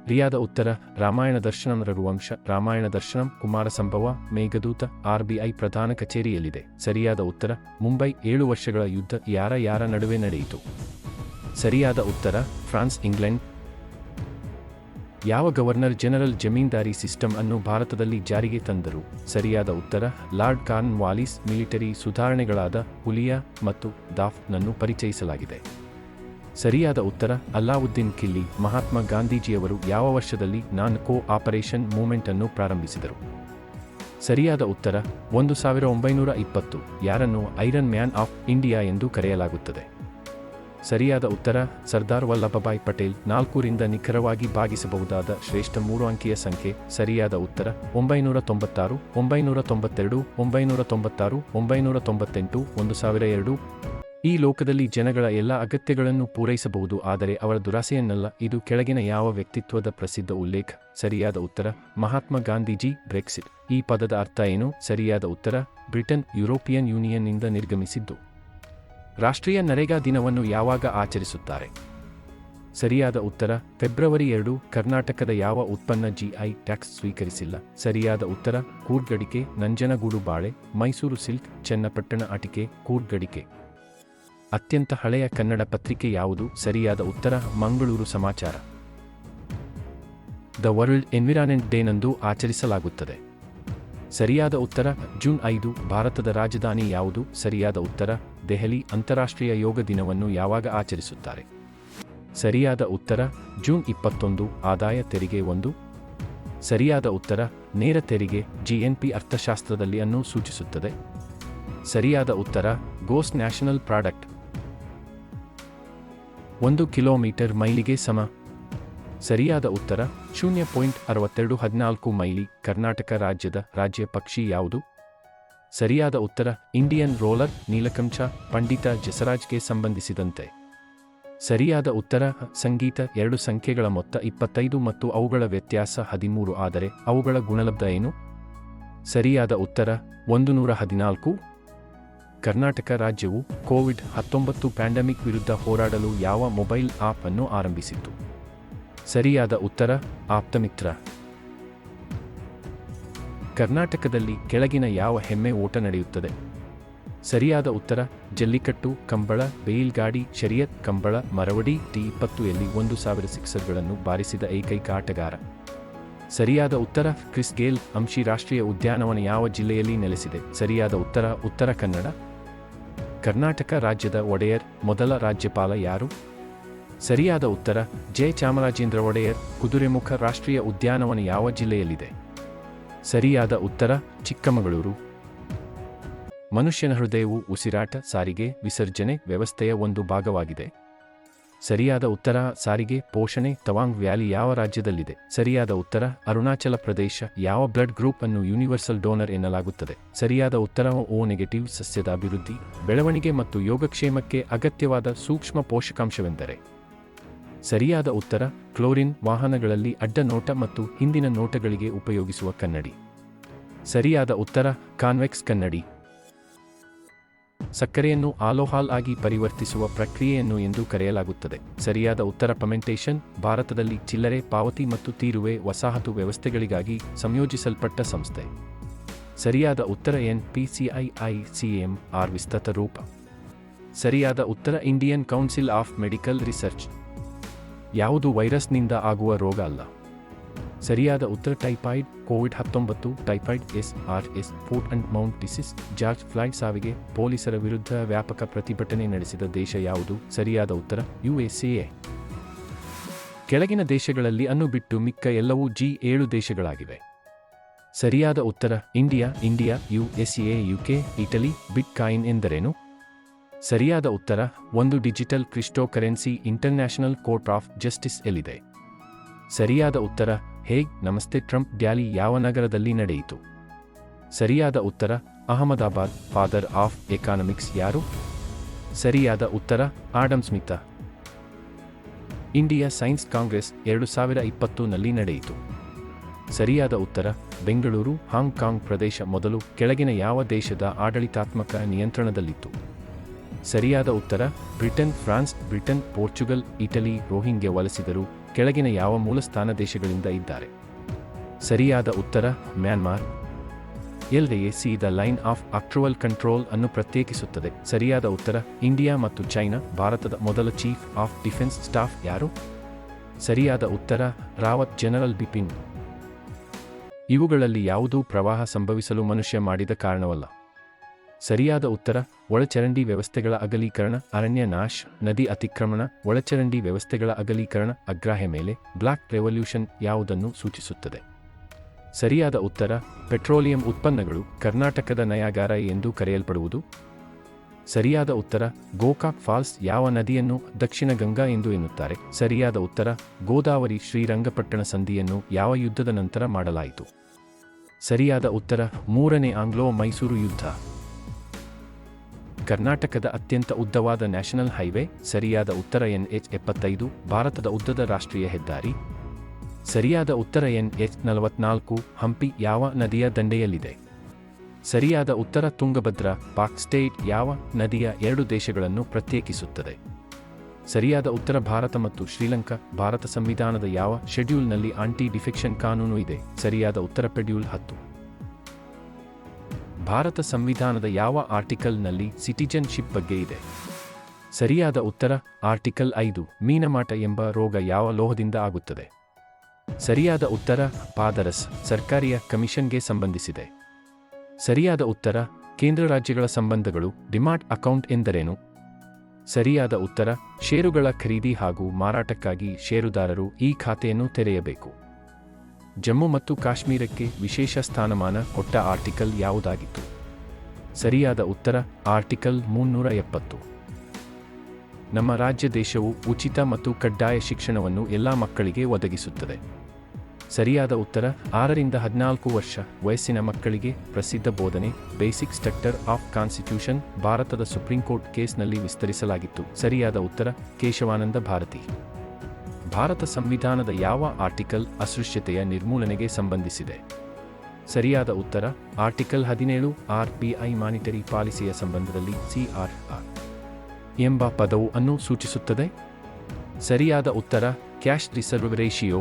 ಸರಿಯಾದ ಉತ್ತರ ರಾಮಾಯಣ ದರ್ಶನಂ. ರಘುವಂಶ. ರಾಮಾಯಣ ದರ್ಶನಂ ಕುಮಾರಸಂಭವ. ಮೇಘದೂತ RBI ಪ್ರಧಾನ ಕಚೇರಿಯಲ್ಲಿದೆ. ಸರಿಯಾದ ಉತ್ತರ ಮುಂಬೈ. 7 ವರ್ಷಗಳ ಯುದ್ಧ ಯಾರ ನಡುವೆ ನಡೆಯಿತು? ಸರಿಯಾದ ಉತ್ತರ ಫ್ರಾನ್ಸ್ ಇಂಗ್ಲೆಂಡ್. ಯಾವ ಗವರ್ನರ್ ಜನರಲ್ ಜಮೀನ್ದಾರಿ ಸಿಸ್ಟಮ್ ಅನ್ನು ಭಾರತದಲ್ಲಿ ಜಾರಿಗೆ ತಂದರು? ಸರಿಯಾದ ಉತ್ತರ lord corn Wallis. Military ಸುಧಾರಣೆಗಳಾದ Huliya ಮತ್ತು ದಾಫ್ ನನ್ನು ಪರಿಚಯಿಸಲಾಗಿದೆ. ಸರಿಯಾದ ಉತ್ತರ ಅಲ್ಲಾವುದ್ದೀನ್ ಖಿಲ್ಜಿ. ಮಹಾತ್ಮ ಗಾಂಧೀಜಿಯವರು ಯಾವ ವರ್ಷದಲ್ಲಿ ನಾನ್ ಕೋ-ಆಪರೇಷನ್ ಮೂವ್ಮೆಂಟ್ ಅನ್ನು ಪ್ರಾರಂಭಿಸಿದರು? ಸರಿಯಾದ ಉತ್ತರ 1920. ಯಾರನ್ನು ಐರನ್ ಮ್ಯಾನ್ ಆಫ್ ಇಂಡಿಯಾ ಎಂದು ಕರೆಯಲಾಗುತ್ತದೆ? ಸರಿಯಾದ ಉತ್ತರ ಸರ್ದಾರ್ ವಲ್ಲಭಭಾಯ್ ಪಟೇಲ್. 4 ರಿಂದ ನಿಖರವಾಗಿ ಭಾಗಿಸಬಹುದಾದ ಶ್ರೇಷ್ಠ 3 ಅಂಕಿಯ ಸಂಖ್ಯೆ. ಸರಿಯಾದ ಉತ್ತರ 996, 992, 996, 998, 1002. ಈ ಲೋಕದಲ್ಲಿ ಜನಗಳ ಎಲ್ಲ ಅಗತ್ಯಗಳನ್ನು ಪೂರೈಸಬಹುದು, ಆದರೆ ಅವರ ದುರಾಸೆಯನ್ನಲ್ಲ. ಇದು ಕೆಳಗಿನ ಯಾವ ವ್ಯಕ್ತಿತ್ವದ ಪ್ರಸಿದ್ಧ ಉಲ್ಲೇಖ? ಸರಿಯಾದ ಉತ್ತರ ಮಹಾತ್ಮ ಗಾಂಧೀಜಿ. ಬ್ರೆಕ್ಸಿಟ್ ಈ ಪದದ ಅರ್ಥ ಏನು? ಸರಿಯಾದ ಉತ್ತರ ಬ್ರಿಟನ್ ಯುರೋಪಿಯನ್ ಯೂನಿಯನ್ನಿಂದ ನಿರ್ಗಮಿಸಿದ್ದು. ರಾಷ್ಟ್ರೀಯ ನರೇಗಾ ದಿನವನ್ನು ಯಾವಾಗ ಆಚರಿಸುತ್ತಾರೆ? ಸರಿಯಾದ ಉತ್ತರ ಫೆಬ್ರವರಿ 2. ಕರ್ನಾಟಕದ ಯಾವ ಉತ್ಪನ್ನ GI ಟ್ಯಾಕ್ಸ್ ಸ್ವೀಕರಿಸಿಲ್ಲ? ಸರಿಯಾದ ಉತ್ತರ ಕೂರ್ಗಡಿಕೆ. ನಂಜನಗೂಡು ಬಾಳೆ, ಮೈಸೂರು ಸಿಲ್ಕ್, ಚನ್ನಪಟ್ಟಣ ಅಟಿಕೆ, ಕೂರ್ಗಡಿಕೆ. ಅತ್ಯಂತ ಹಳೆಯ ಕನ್ನಡ ಪತ್ರಿಕೆ ಯಾವುದು? ಸರಿಯಾದ ಉತ್ತರ ಮಂಗಳೂರು ಸಮಾಚಾರ. ದ ವರ್ಲ್ಡ್ ಎನ್ವಿರಾನ್ಮೆಂಟ್ ಡೇನಂದು ಆಚರಿಸಲಾಗುತ್ತದೆ. ಸರಿಯಾದ ಉತ್ತರ ಜೂನ್ 5. ಭಾರತದ ರಾಜಧಾನಿ ಯಾವುದು? ಸರಿಯಾದ ಉತ್ತರ ದೆಹಲಿ. ಅಂತಾರಾಷ್ಟ್ರೀಯ ಯೋಗ ದಿನವನ್ನು ಯಾವಾಗ ಆಚರಿಸುತ್ತಾರೆ? ಸರಿಯಾದ ಉತ್ತರ ಜೂನ್ 21. ಆದಾಯ ತೆರಿಗೆ 1. ಸರಿಯಾದ ಉತ್ತರ ನೇರ ತೆರಿಗೆ. GNP ಅರ್ಥಶಾಸ್ತ್ರದಲ್ಲಿ ಅನ್ನು ಸೂಚಿಸುತ್ತದೆ. ಸರಿಯಾದ ಉತ್ತರ ಗ್ರೋಸ್ ನ್ಯಾಷನಲ್ ಪ್ರಾಡಕ್ಟ್. 1 ಕಿಲೋಮೀಟರ್ ಮೈಲಿಗೆ ಸಮ. ಸರಿಯಾದ ಉತ್ತರ 0.6214 ಮೈಲಿ. ಕರ್ನಾಟಕ ರಾಜ್ಯದ ರಾಜ್ಯ ಪಕ್ಷಿ ಯಾವುದು? ಸರಿಯಾದ ಉತ್ತರ ಇಂಡಿಯನ್ ರೋಲರ್. ನೀಲಕಂಠ. ಪಂಡಿತ ಜಸರಾಜ್ಗೆ ಸಂಬಂಧಿಸಿದಂತೆ. ಸರಿಯಾದ ಉತ್ತರ ಸಂಗೀತ. 2 ಸಂಖ್ಯೆಗಳ ಮೊತ್ತ 25 ಮತ್ತು ಅವುಗಳ ವ್ಯತ್ಯಾಸ 13, ಆದರೆ ಅವುಗಳ ಗುಣಲಬ್ಧ ಏನು? ಸರಿಯಾದ ಉತ್ತರ 114. ಕರ್ನಾಟಕ ರಾಜ್ಯವು ಕೋವಿಡ್-19 ಪ್ಯಾಂಡಮಿಕ್ ವಿರುದ್ಧ ಹೋರಾಡಲು ಯಾವ ಮೊಬೈಲ್ ಆಪ್ ಅನ್ನು ಆರಂಭಿಸಿತು? ಸರಿಯಾದ ಉತ್ತರ ಆಪ್ತಮಿತ್ರ. ಕರ್ನಾಟಕದಲ್ಲಿ ಕೆಳಗಿನ ಯಾವ ಹೆಮ್ಮೆ ಓಟ ನಡೆಯುತ್ತದೆ? ಸರಿಯಾದ ಉತ್ತರ ಜಲ್ಲಿಕಟ್ಟು. ಕಂಬಳ, ಬೇಲ್ಗಾಡಿ, ಶರಿಯತ್. ಕಂಬಳ. ಮರವಡಿ. T20ಯಲ್ಲಿ 1000 ಸಿಕ್ಸರ್ಗಳನ್ನು ಬಾರಿಸಿದ ಏಕೈಕ ಆಟಗಾರ. ಸರಿಯಾದ ಉತ್ತರ ಕ್ರಿಸ್ ಗೇಲ್. ಅಂಶಿ ರಾಷ್ಟ್ರೀಯ ಉದ್ಯಾನವನ ಯಾವ ಜಿಲ್ಲೆಯಲ್ಲಿ ನೆಲೆಸಿದೆ? ಸರಿಯಾದ ಉತ್ತರ ಉತ್ತರ ಕನ್ನಡ. ಕರ್ನಾಟಕ ರಾಜ್ಯದ ಒಡೆಯರ್. ಮೊದಲ ರಾಜ್ಯಪಾಲ ಯಾರು? ಸರಿಯಾದ ಉತ್ತರ ಜಯಚಾಮರಾಜೇಂದ್ರ ಒಡೆಯರ್. ಕುದುರೆಮುಖ ರಾಷ್ಟ್ರೀಯ ಉದ್ಯಾನವನ ಯಾವ ಜಿಲ್ಲೆಯಲ್ಲಿದೆ? ಸರಿಯಾದ ಉತ್ತರ ಚಿಕ್ಕಮಗಳೂರು. ಮನುಷ್ಯನ ಹೃದಯವು ಉಸಿರಾಟ, ಸಾರಿಗೆ, ವಿಸರ್ಜನೆ ವ್ಯವಸ್ಥೆಯ ಒಂದು ಭಾಗವಾಗಿದೆ. ಸರಿಯಾದ ಉತ್ತರ ಸಾರಿಗೆ, ಪೋಷಣೆ. ತವಾಂಗ್ ವ್ಯಾಲಿ ಯಾವ ರಾಜ್ಯದಲ್ಲಿದೆ? ಸರಿಯಾದ ಉತ್ತರ ಅರುಣಾಚಲ ಪ್ರದೇಶ. ಯಾವ ಬ್ಲಡ್ ಗ್ರೂಪ್ ಅನ್ನು ಯೂನಿವರ್ಸಲ್ ಡೋನರ್ ಎನ್ನಲಾಗುತ್ತದೆ? ಸರಿಯಾದ ಉತ್ತರ O ನೆಗೆಟಿವ್. ಸಸ್ಯದ ಅಭಿವೃದ್ಧಿ, ಬೆಳವಣಿಗೆ ಮತ್ತು ಯೋಗಕ್ಷೇಮಕ್ಕೆ ಅಗತ್ಯವಾದ ಸೂಕ್ಷ್ಮ ಪೋಷಕಾಂಶವೆಂದರೆ? ಸರಿಯಾದ ಉತ್ತರ ಕ್ಲೋರಿನ್. ವಾಹನಗಳಲ್ಲಿ ಅಡ್ಡ ನೋಟ ಮತ್ತು ಹಿಂದಿನ ನೋಟಗಳಿಗೆ ಉಪಯೋಗಿಸುವ ಕನ್ನಡಿ. ಸರಿಯಾದ ಉತ್ತರ ಕಾನ್ವೆಕ್ಸ್ ಕನ್ನಡಿ. ಸಕ್ಕರೆಯನ್ನು ಆಲ್ಕೋಹಾಲ್ ಆಗಿ ಪರಿವರ್ತಿಸುವ ಪ್ರಕ್ರಿಯೆಯನ್ನು ಎಂದು ಕರೆಯಲಾಗುತ್ತದೆ? ಸರಿಯಾದ ಉತ್ತರ ಫರ್ಮೆಂಟೇಷನ್. ಭಾರತದಲ್ಲಿ ಚಿಲ್ಲರೆ ಪಾವತಿ ಮತ್ತು ತೀರುವೆ ವಸಾಹತು ವ್ಯವಸ್ಥೆಗಳಿಗಾಗಿ ಸಂಯೋಜಿಸಲ್ಪಟ್ಟ ಸಂಸ್ಥೆ. ಸರಿಯಾದ ಉತ್ತರ NPCIICMR ವಿಸ್ತೃತ ರೂಪ. ಸರಿಯಾದ ಉತ್ತರ Indian council of medical research. ಯಾವುದು ವೈರಸ್ನಿಂದ ಆಗುವ ರೋಗ ಅಲ್ಲ? ಸರಿಯಾದ ಉತ್ತರ ಟೈಫಾಯ್ಡ್. ಕೋವಿಡ್-19, typhoid, SRS, foot and mouth disease. George Floyd ಸಾವಿಗೆ ಪೊಲೀಸರ ವಿರುದ್ಧ ವ್ಯಾಪಕ ಪ್ರತಿಭಟನೆ ನಡೆಸಿದ ದೇಶ ಯಾವುದು? ಸರಿಯಾದ ಉತ್ತರ USA. ಕೆಳಗಿನ ದೇಶಗಳಲ್ಲಿ ಅನ್ನು ಬಿಟ್ಟು ಮಿಕ್ಕ ಎಲ್ಲವೂ G7 ದೇಶಗಳಾಗಿವೆ. ಸರಿಯಾದ ಉತ್ತರ India, USA, UK, Italy. Bitcoin ಎಂದರೇನು? ಸರಿಯಾದ ಉತ್ತರ ಒಂದು digital cryptocurrency. International court of justice ಎಲ್ಲಿದೆ? ಸರಿಯಾದ ಉತ್ತರ ಹೇಗ್. ನಮಸ್ತೆ ಟ್ರಂಪ್ ರ್ಯಾಲಿ ಯಾವ ನಗರದಲ್ಲಿ ನಡೆಯಿತು? ಸರಿಯಾದ ಉತ್ತರ ಅಹಮದಾಬಾದ್ ಫಾದರ್ ಆಫ್ ಎಕಾನಮಿಕ್ಸ್ ಯಾರು? ಸರಿಯಾದ ಉತ್ತರ ಆಡಮ್ ಸ್ಮಿಥ. ಇಂಡಿಯಾ ಸೈನ್ಸ್ ಕಾಂಗ್ರೆಸ್ 2020ನಲ್ಲಿ ನಡೆಯಿತು. ಸರಿಯಾದ ಉತ್ತರ ಬೆಂಗಳೂರು. ಹಾಂಗ್ಕಾಂಗ್ ಪ್ರದೇಶ ಮೊದಲು ಕೆಳಗಿನ ಯಾವ ದೇಶದ ಆಡಳಿತಾತ್ಮಕ ನಿಯಂತ್ರಣದಲ್ಲಿತ್ತು? ಸರಿಯಾದ ಉತ್ತರ Britain. France, Britain, Portugal, Italy Rohingya ವಲಸಿಗರು ಕೆಳಗಿನ ಯಾವ ಮೂಲಸ್ಥಾನ ದೇಶಗಳಿಂದ ಇದ್ದಾರೆ? ಸರಿಯಾದ ಉತ್ತರ Myanmar. LAC the line of actual control ಅನ್ನು ಪ್ರತ್ಯೇಕಿಸುತ್ತದೆ. ಸರಿಯಾದ ಉತ್ತರ ಇಂಡಿಯಾ ಮತ್ತು ಚೈನಾ. ಭಾರತದ ಮೊದಲ ಚೀಫ್ ಆಫ್ ಡಿಫೆನ್ಸ್ ಸ್ಟಾಫ್ ಯಾರು? ಸರಿಯಾದ ಉತ್ತರ ರಾವತ್, ಜನರಲ್ ಬಿಪಿನ್. ಇವುಗಳಲ್ಲಿ ಯಾವುದೂ ಪ್ರವಾಹ ಸಂಭವಿಸಲು ಮನುಷ್ಯ ಮಾಡಿದ ಕಾರಣವಲ್ಲ. ಸರಿಯಾದ ಉತ್ತರ ಒಳಚರಂಡಿ ವ್ಯವಸ್ಥೆಗಳ ಅಗಲೀಕರಣ, ಅರಣ್ಯ ನಾಶ, ನದಿ ಅತಿಕ್ರಮಣ. ಒಳಚರಂಡಿ ವ್ಯವಸ್ಥೆಗಳ ಅಗಲೀಕರಣ ಅಗ್ರಾಹ್ಯ ಮೇಲೆ. ಬ್ಲಾಕ್ ರೆವಲ್ಯೂಷನ್ ಯಾವುದನ್ನು ಸೂಚಿಸುತ್ತದೆ? ಸರಿಯಾದ ಉತ್ತರ ಪೆಟ್ರೋಲಿಯಂ ಉತ್ಪನ್ನಗಳು. ಕರ್ನಾಟಕದ ನಯಾಗಾರ ಎಂದು ಕರೆಯಲ್ಪಡುವುದು? ಸರಿಯಾದ ಉತ್ತರ ಗೋಕಾಕ್ ಫಾಲ್ಸ್. ಯಾವ ನದಿಯನ್ನು ದಕ್ಷಿಣ ಗಂಗಾ ಎಂದು ಎನ್ನುತ್ತಾರೆ? ಸರಿಯಾದ ಉತ್ತರ ಗೋದಾವರಿ. ಶ್ರೀರಂಗಪಟ್ಟಣ ಸಂಧಿಯನ್ನು ಯಾವ ಯುದ್ಧದ ನಂತರ ಮಾಡಲಾಯಿತು? ಸರಿಯಾದ ಉತ್ತರ ಮೂರನೇ ಆಂಗ್ಲೋ ಮೈಸೂರು ಯುದ್ಧ. ಕರ್ನಾಟಕದ ಅತ್ಯಂತ ಉದ್ದವಾದ ನ್ಯಾಷನಲ್ ಹೈವೇ? ಸರಿಯಾದ ಉತ್ತರ NH75. ಭಾರತದ ಉದ್ದದ ರಾಷ್ಟ್ರೀಯ ಹೆದ್ದಾರಿ? ಸರಿಯಾದ ಉತ್ತರ NH44. ಹಂಪಿ ಯಾವ ನದಿಯ ದಂಡೆಯಲ್ಲಿದೆ? ಸರಿಯಾದ ಉತ್ತರ ತುಂಗಭದ್ರಾ. ಪಾಕ್ ಸ್ಟೇಟ್ ಯಾವ ನದಿಯ 2 ದೇಶಗಳನ್ನು ಪ್ರತ್ಯೇಕಿಸುತ್ತದೆ? ಸರಿಯಾದ ಉತ್ತರ ಭಾರತ ಮತ್ತು ಶ್ರೀಲಂಕಾ. ಭಾರತ ಸಂವಿಧಾನದ ಯಾವ ಶೆಡ್ಯೂಲ್ನಲ್ಲಿ ಆಂಟಿ ಡಿಫೆಕ್ಷನ್ ಕಾನೂನು ಇದೆ? ಸರಿಯಾದ ಉತ್ತರ ಶೆಡ್ಯೂಲ್ 10. ಭಾರತ ಸಂವಿಧಾನದ ಯಾವ ಆರ್ಟಿಕಲ್ನಲ್ಲಿ ಸಿಟಿಜನ್ಶಿಪ್ ಬಗ್ಗೆ ಇದೆ? ಸರಿಯಾದ ಉತ್ತರ ಆರ್ಟಿಕಲ್ 5. ಮೀನಮಾಟ ಎಂಬ ರೋಗ ಯಾವ ಲೋಹದಿಂದ ಆಗುತ್ತದೆ? ಸರಿಯಾದ ಉತ್ತರ ಪಾದರಸ್. ಸರ್ಕಾರಿಯ ಕಮಿಷನ್ಗೆ ಸಂಬಂಧಿಸಿದೆ. ಸರಿಯಾದ ಉತ್ತರ ಕೇಂದ್ರ ರಾಜ್ಯಗಳ ಸಂಬಂಧಗಳು. ಡಿಮಾಟ್ ಅಕೌಂಟ್ ಎಂದರೇನು? ಸರಿಯಾದ ಉತ್ತರ ಷೇರುಗಳ ಖರೀದಿ ಹಾಗೂ ಮಾರಾಟಕ್ಕಾಗಿ ಷೇರುದಾರರು ಈ ಖಾತೆಯನ್ನು ತೆರೆಯಬೇಕು. ಜಮ್ಮು ಮತ್ತು ಕಾಶ್ಮೀರಕ್ಕೆ ವಿಶೇಷ ಸ್ಥಾನಮಾನ ಕೊಟ್ಟ ಆರ್ಟಿಕಲ್ ಯಾವುದಾಗಿತ್ತು? ಸರಿಯಾದ ಉತ್ತರ ಆರ್ಟಿಕಲ್ 370. ನಮ್ಮ ರಾಜ್ಯ ದೇಶವು ಉಚಿತ ಮತ್ತು ಕಡ್ಡಾಯ ಶಿಕ್ಷಣವನ್ನು ಎಲ್ಲ ಮಕ್ಕಳಿಗೆ ಒದಗಿಸುತ್ತದೆ. ಸರಿಯಾದ ಉತ್ತರ 6ರಿಂದ 14 ವರ್ಷ ವಯಸ್ಸಿನ ಮಕ್ಕಳಿಗೆ. ಪ್ರಸಿದ್ಧ ಬೋಧನೆ ಬೇಸಿಕ್ ಸ್ಟ್ರಕ್ಚರ್ ಆಫ್ ಕಾನ್ಸ್ಟಿಟ್ಯೂಷನ್ ಭಾರತದ ಸುಪ್ರೀಂ ಕೋರ್ಟ್ ಕೇಸ್ನಲ್ಲಿ ವಿಸ್ತರಿಸಲಾಗಿತ್ತು. ಸರಿಯಾದ ಉತ್ತರ ಕೇಶವಾನಂದ ಭಾರತಿ. ಭಾರತ ಸಂವಿಧಾನದ ಯಾವ ಆರ್ಟಿಕಲ್ ಅಸ್ಪೃಶ್ಯತೆಯ ನಿರ್ಮೂಲನೆಗೆ ಸಂಬಂಧಿಸಿದೆ? ಸರಿಯಾದ ಉತ್ತರ ಆರ್ಟಿಕಲ್ 17. RBI ಮಾನಿಟರಿ ಪಾಲಿಸಿಯ ಸಂಬಂಧದಲ್ಲಿ CRR ಎಂಬ ಪದವು ಅನ್ನು ಸೂಚಿಸುತ್ತದೆ? ಸರಿಯಾದ ಉತ್ತರ ಕ್ಯಾಶ್ ರಿಸರ್ವ್ ರೇಷಿಯೋ.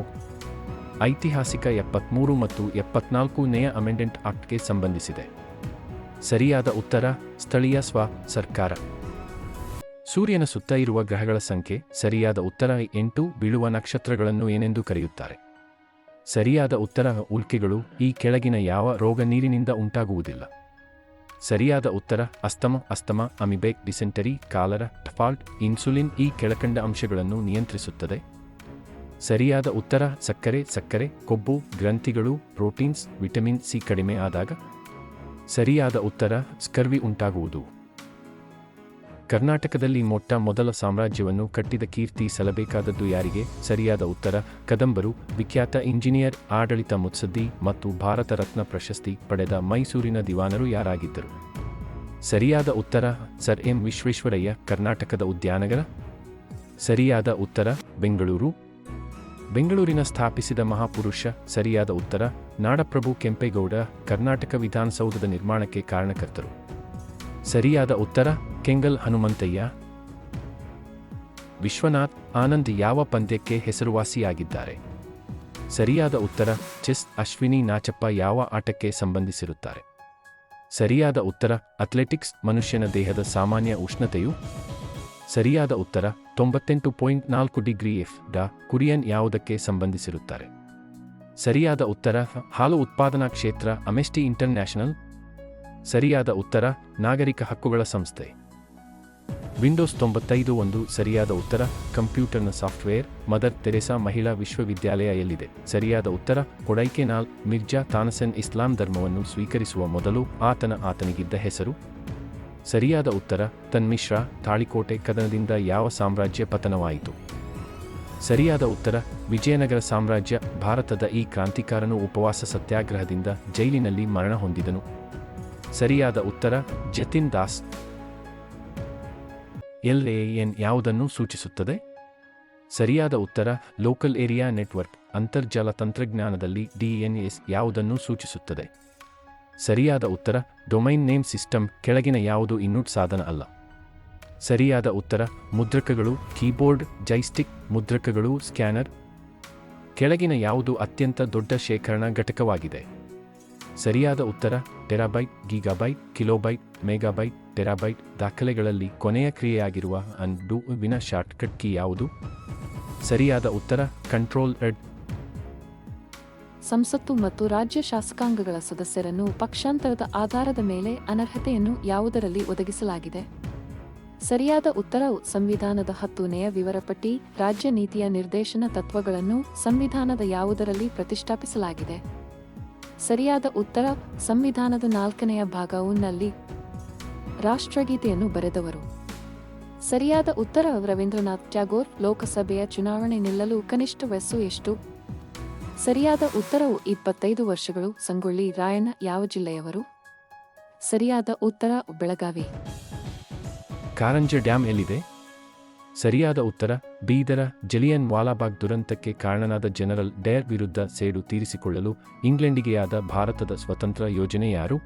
ಐತಿಹಾಸಿಕ 73 ಮತ್ತು 74ನೇಯ ಅಮೆಂಡೆಂಟ್ ಆಕ್ಟ್ಗೆ ಸಂಬಂಧಿಸಿದೆ. ಸರಿಯಾದ ಉತ್ತರ ಸ್ಥಳೀಯ ಸರ್ಕಾರ. ಸೂರ್ಯನ ಸುತ್ತ ಇರುವ ಗ್ರಹಗಳ ಸಂಖ್ಯೆ? ಸರಿಯಾದ ಉತ್ತರ 8. ಬೀಳುವ ನಕ್ಷತ್ರಗಳನ್ನು ಏನೆಂದು ಕರೆಯುತ್ತಾರೆ? ಸರಿಯಾದ ಉತ್ತರ ಉಲ್ಕೆಗಳು. ಈ ಕೆಳಗಿನ ಯಾವ ರೋಗ ನೀರಿನಿಂದ ಉಂಟಾಗುವುದಿಲ್ಲ? ಸರಿಯಾದ ಉತ್ತರ ಅಸ್ತಮ, ಅಮಿಬೆಕ್, ಡಿಸೆಂಟರಿ, ಕಾಲರ, ಟಫಾಲ್ಟ್. ಇನ್ಸುಲಿನ್ ಈ ಕೆಳಕಂಡ ಅಂಶಗಳನ್ನು ನಿಯಂತ್ರಿಸುತ್ತದೆ? ಸರಿಯಾದ ಉತ್ತರ ಸಕ್ಕರೆ, ಕೊಬ್ಬು, ಗ್ರಂಥಿಗಳು, ಪ್ರೋಟೀನ್ಸ್, ವಿಟಮಿನ್ ಸಿ ಕಡಿಮೆ ಆದಾಗ? ಸರಿಯಾದ ಉತ್ತರ ಸ್ಕರ್ವಿ ಉಂಟಾಗುವುದು. ಕರ್ನಾಟಕದಲ್ಲಿ ಮೊಟ್ಟ ಮೊದಲ ಸಾಮ್ರಾಜ್ಯವನ್ನು ಕಟ್ಟಿದ ಕೀರ್ತಿ ಸಲ್ಲಬೇಕಾದದ್ದು ಯಾರಿಗೆ? ಸರಿಯಾದ ಉತ್ತರ ಕದಂಬರು. ವಿಖ್ಯಾತ ಇಂಜಿನಿಯರ್, ಆಡಳಿತ ಮುತ್ಸದ್ದಿ ಮತ್ತು ಭಾರತ ರತ್ನ ಪ್ರಶಸ್ತಿ ಪಡೆದ ಮೈಸೂರಿನ ದಿವಾನರು ಯಾರಾಗಿದ್ದರು? ಸರಿಯಾದ ಉತ್ತರ ಸರ್ ಎಂ ವಿಶ್ವೇಶ್ವರಯ್ಯ. ಕರ್ನಾಟಕದ ಉದ್ಯಾನಗಳ? ಸರಿಯಾದ ಉತ್ತರ ಬೆಂಗಳೂರು. ಬೆಂಗಳೂರಿನ ಸ್ಥಾಪಿಸಿದ ಮಹಾಪುರುಷ? ಸರಿಯಾದ ಉತ್ತರ ನಾಡಪ್ರಭು ಕೆಂಪೇಗೌಡ. ಕರ್ನಾಟಕ ವಿಧಾನಸೌಧದ ನಿರ್ಮಾಣಕ್ಕೆ ಕಾರಣಕರ್ತರು? ಸರಿಯಾದ ಉತ್ತರ ಕೆಂಗಲ್ ಹನುಮಂತಯ್ಯ. ವಿಶ್ವನಾಥ್ ಆನಂದ್ ಯಾವ ಪಂದ್ಯಕ್ಕೆ ಹೆಸರುವಾಸಿಯಾಗಿದ್ದಾರೆ? ಸರಿಯಾದ ಉತ್ತರ ಚೆಸ್. ಅಶ್ವಿನಿ ನಾಚಪ್ಪ ಯಾವ ಆಟಕ್ಕೆ ಸಂಬಂಧಿಸಿರುತ್ತಾರೆ? ಸರಿಯಾದ ಉತ್ತರ ಅಥ್ಲೆಟಿಕ್ಸ್. ಮನುಷ್ಯನ ದೇಹದ ಸಾಮಾನ್ಯ ಉಷ್ಣತೆಯು? ಸರಿಯಾದ ಉತ್ತರ 98.4 ಡಿಗ್ರಿ F. ಕುರಿಯನ್ ಯಾವುದಕ್ಕೆ ಸಂಬಂಧಿಸಿರುತ್ತಾರೆ? ಸರಿಯಾದ ಉತ್ತರ ಹಾಲು ಉತ್ಪಾದನಾ ಕ್ಷೇತ್ರ. ಅಮೆಸ್ಟಿ ಇಂಟರ್ನ್ಯಾಷನಲ್. ಸರಿಯಾದ ಉತ್ತರ ನಾಗರಿಕ ಹಕ್ಕುಗಳ ಸಂಸ್ಥೆ. ವಿಂಡೋಸ್ 95 ಒಂದು. ಸರಿಯಾದ ಉತ್ತರ ಕಂಪ್ಯೂಟರ್ನ ಸಾಫ್ಟ್ವೇರ್. ಮದರ್ ತೆರೆಸಾ ಮಹಿಳಾ ವಿಶ್ವವಿದ್ಯಾಲಯ ಎಲ್ಲಿದೆ? ಸರಿಯಾದ ಉತ್ತರ ಕೊಡೈಕೆನಾಲ್. ಮಿರ್ಜಾ ತಾನಸೆನ್ ಇಸ್ಲಾಂ ಧರ್ಮವನ್ನು ಸ್ವೀಕರಿಸುವ ಮೊದಲು ಆತನಿಗಿದ್ದ ಹೆಸರು? ಸರಿಯಾದ ಉತ್ತರ ತನ್ಮಿಶ್ರಾ. ತಾಳಿಕೋಟೆ ಕದನದಿಂದ ಯಾವ ಸಾಮ್ರಾಜ್ಯ ಪತನವಾಯಿತು? ಸರಿಯಾದ ಉತ್ತರ ವಿಜಯನಗರ ಸಾಮ್ರಾಜ್ಯ. ಭಾರತದ ಈ ಕ್ರಾಂತಿಕಾರನು ಉಪವಾಸ ಸತ್ಯಾಗ್ರಹದಿಂದ ಜೈಲಿನಲ್ಲಿ ಮರಣ ಹೊಂದಿದನು. ಸರಿಯಾದ ಉತ್ತರ ಜತಿನ್ ದಾಸ್. LAN ಯಾವುದನ್ನು ಸೂಚಿಸುತ್ತದೆ? ಸರಿಯಾದ ಉತ್ತರ ಲೋಕಲ್ ಏರಿಯಾ ನೆಟ್ವರ್ಕ್. ಅಂತರ್ಜಾಲ ತಂತ್ರಜ್ಞಾನದಲ್ಲಿ DNS ಯಾವುದನ್ನು ಸೂಚಿಸುತ್ತದೆ? ಸರಿಯಾದ ಉತ್ತರ ಡೊಮೈನ್ ನೇಮ್ ಸಿಸ್ಟಮ್. ಕೆಳಗಿನ ಯಾವುದು ಇನ್ಪುಟ್ ಸಾಧನ ಅಲ್ಲ? ಸರಿಯಾದ ಉತ್ತರ ಮುದ್ರಕಗಳು, ಕೀಬೋರ್ಡ್, ಜಾಯ್ಸ್ಟಿಕ್. ಮುದ್ರಕಗಳು, ಸ್ಕ್ಯಾನರ್. ಕೆಳಗಿನ ಯಾವುದು ಅತ್ಯಂತ ದೊಡ್ಡ ಶೇಖರಣಾ ಘಟಕವಾಗಿದೆ? ಸರಿಯಾದ ಉತ್ತರ ಟೆರಾಬೈಟ್, ಗೀಗಾಬೈಟ್, ಕಿಲೋಬೈಟ್, ಮೆಗಾಬೈಟ್. ಟೆರಾಬೈಟ್. ದಾಖಲೆಗಳಲ್ಲಿ ಕೊನೆಯ ಕ್ರಿಯೆಯಾಗಿರುವ ಅನ್ಡುವಿನ ಶಾರ್ಟ್ಕಟ್ ಕೀ ಯಾವುದು? ಸರಿಯಾದ ಉತ್ತರ ಕಂಟ್ರೋಲ್-Z. ಸಂಸತ್ತು ಮತ್ತು ರಾಜ್ಯ ಶಾಸಕಾಂಗಗಳ ಸದಸ್ಯರನ್ನು ಪಕ್ಷಾಂತರದ ಆಧಾರದ ಮೇಲೆ ಅನರ್ಹತೆಯನ್ನು ಯಾವುದರಲ್ಲಿ ಒದಗಿಸಲಾಗಿದೆ? ಸರಿಯಾದ ಉತ್ತರವು ಸಂವಿಧಾನದ 10ನೇ ವಿವರಪಟ್ಟಿ. ರಾಜ್ಯ ನೀತಿಯ ನಿರ್ದೇಶನ ತತ್ವಗಳನ್ನು ಸಂವಿಧಾನದ ಯಾವುದರಲ್ಲಿ ಪ್ರತಿಷ್ಠಾಪಿಸಲಾಗಿದೆ? ಸರಿಯಾದ ಉತ್ತರ ಸಂವಿಧಾನದ 4ನೇ ಭಾಗವು. ರಾಷ್ಟ್ರಗೀತೆಯನ್ನು ಬರೆದವರು? ಸರಿಯಾದ ಉತ್ತರ ರವೀಂದ್ರನಾಥ್ ಟ್ಯಾಗೋರ್. ಲೋಕಸಭೆಯ ಚುನಾವಣೆ ನಿಲ್ಲಲು ಕನಿಷ್ಠ ವಯಸ್ಸು ಎಷ್ಟು? ಸರಿಯಾದ ಉತ್ತರವು 25 ವರ್ಷಗಳು. ಸಂಗೊಳ್ಳಿ ರಾಯಣ್ಣ ಯಾವ ಜಿಲ್ಲೆಯವರು? ಸರಿಯಾದ ಉತ್ತರ ಬೆಳಗಾವಿ. ಕಾರಂಜ ಡ್ಯಾಂ ಎಲ್ಲಿದೆ? ಸರಿಯಾದ ಉತ್ತರ ಬೀದರ. ಜಲಿಯನ್ ವಾಲಾಬಾಗ್ ದುರಂತಕ್ಕೆ ಕಾರಣನಾದ ಜನರಲ್ ಡೇರ್ ವಿರುದ್ಧ ಸೇಡು ತೀರಿಸಿಕೊಳ್ಳಲು ಇಂಗ್ಲೆಂಡಿಗೆಯಾದ ಭಾರತದ ಸ್ವತಂತ್ರ ಯೋಜನೆ ಯಾರು?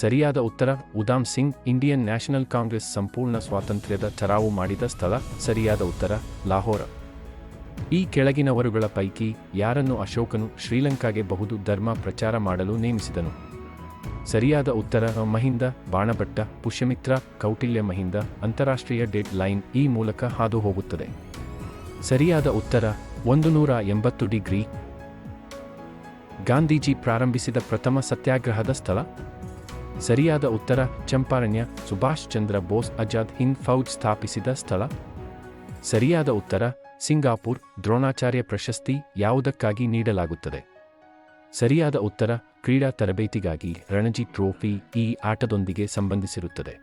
ಸರಿಯಾದ ಉತ್ತರ ಉಧಾಮ್ ಸಿಂಗ್. ಇಂಡಿಯನ್ ನ್ಯಾಷನಲ್ ಕಾಂಗ್ರೆಸ್ ಸಂಪೂರ್ಣ ಸ್ವಾತಂತ್ರ್ಯದ ಠರಾವು ಮಾಡಿದ ಸ್ಥಳ? ಸರಿಯಾದ ಉತ್ತರ ಲಾಹೋರ. ಈ ಕೆಳಗಿನವರುಗಳ ಪೈಕಿ ಯಾರನ್ನು ಅಶೋಕನು ಶ್ರೀಲಂಕಾಗೆ ಬಹು ಧರ್ಮ ಪ್ರಚಾರ ಮಾಡಲು ನೇಮಿಸಿದನು? ಸರಿಯಾದ ಉತ್ತರ ಮಹಿಂದ. ಬಾಣಭಟ್ಟ, ಪುಷ್ಯಮಿತ್ರ, ಕೌಟಿಲ್ಯ. ಮಹಿಂದ ಅಂತಾರಾಷ್ಟ್ರೀಯ ಡೆಡ್ ಲೈನ್ ಈ ಮೂಲಕ ಹಾದು ಹೋಗುತ್ತದೆ. ಸರಿಯಾದ ಉತ್ತರ 180 ಡಿಗ್ರಿ. ಗಾಂಧೀಜಿ ಪ್ರಾರಂಭಿಸಿದ ಪ್ರಥಮ ಸತ್ಯಾಗ್ರಹದ ಸ್ಥಳ? ಸರಿಯಾದ ಉತ್ತರ ಚಂಪಾರಣ್ಯ. ಸುಭಾಷ್ ಚಂದ್ರ ಬೋಸ್ ಆಜಾದ್ ಹಿಂದ್ ಫೌಜ್ ಸ್ಥಾಪಿಸಿದ ಸ್ಥಳ? ಸರಿಯಾದ ಉತ್ತರ ಸಿಂಗಾಪುರ್. ದ್ರೋಣಾಚಾರ್ಯ ಪ್ರಶಸ್ತಿ ಯಾವುದಕ್ಕಾಗಿ ನೀಡಲಾಗುತ್ತದೆ? ಸರಿಯಾದ ಉತ್ತರ ಕ್ರೀಡಾ ತರಬೇತಿಗಾಗಿ. ರಣಜಿ ಟ್ರೋಫಿ ಈ ಆಟದೊಂದಿಗೆ ಸಂಬಂಧಿಸಿರುತ್ತದೆ.